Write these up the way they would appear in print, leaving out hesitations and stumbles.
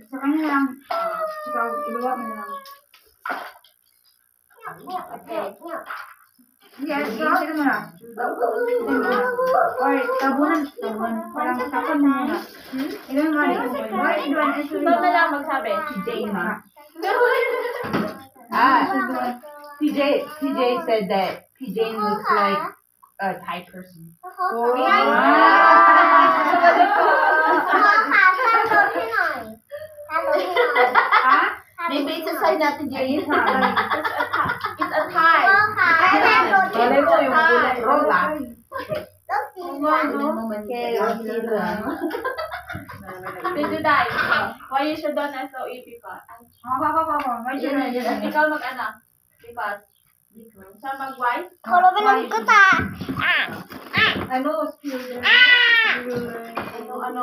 Sa kanya lang. Ikaw, ibawa mo na lang. Yes, sila mo na. Or, tabunan. Parang tapon mo na. Ilan mo na. Ikaw na lang magsabi. TJ na. TJ said that PJ looks like a Thai person. Maybe it's a sign natin, Jay. It's a tie. Malay mo yung kulay rosa. Did you die? Why you should don't so because? Ikaw mag-ano? Because. Siya mag-white? Ano, student? Ano?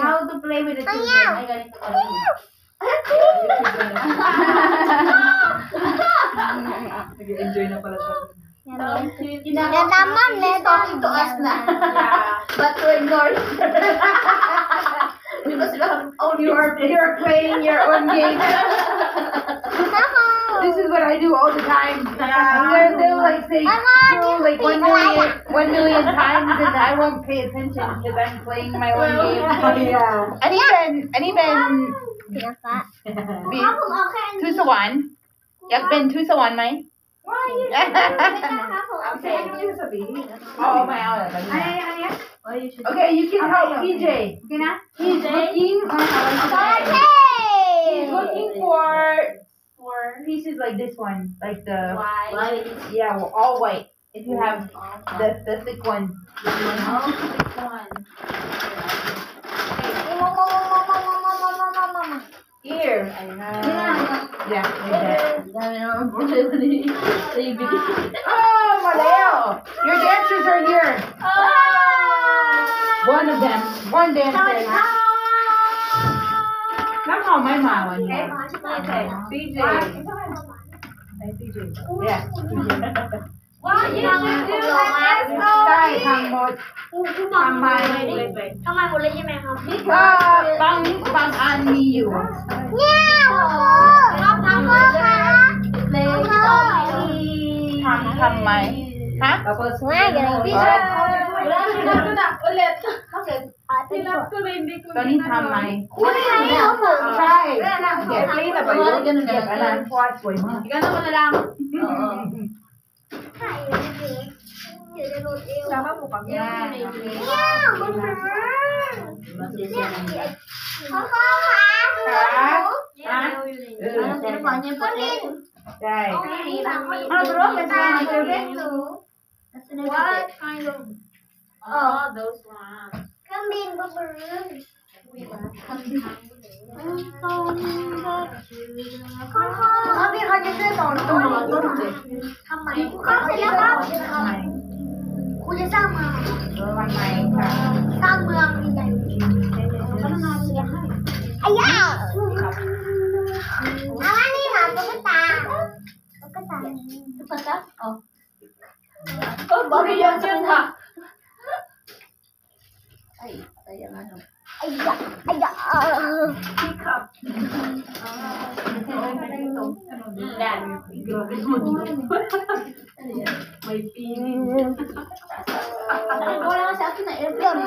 How to play with the children? Ay, ganito ka rin. Nag-enjoy na pala siya. He's talking to us na. But to ignore it. Because You're playing your own game. This is what I do all the time. They'll like say like 1 million times, and I won't pay attention because I'm playing my own game. And even 2 sa 1. Yak Ben 2 sa 1 ไหม? Oh my god. Okay, you can help PJ. Okay na? He's looking for pieces like this one, like the white. yeah, all white. If you have the thick one. Here. Yeah, like that. Oh, Maleo! Your dancers are here. One of them. One dancer. Come on, my mom. PJ. Yeah. What you should do Tay, thằng một. Thằng mai. Bang an miอยู่.ทำไหมฮะ ตอนนี้ทำไหมใช่เก็บรีบแบบเก็บอันนั้นเพราะว่าสวยมาก Sama po kami.ใช่ What kind of? Oh, those ones. One night ค่ะ Bakit yan ha? Ay, ayan ano. Pick up. May pinin. Wala nga sa akin na airplane.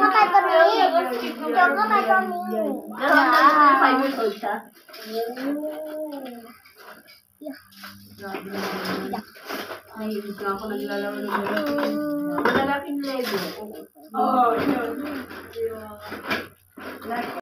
Five years old siya. Ay, hindi ako naglalaro ng malalaking Lego. Oo, yun.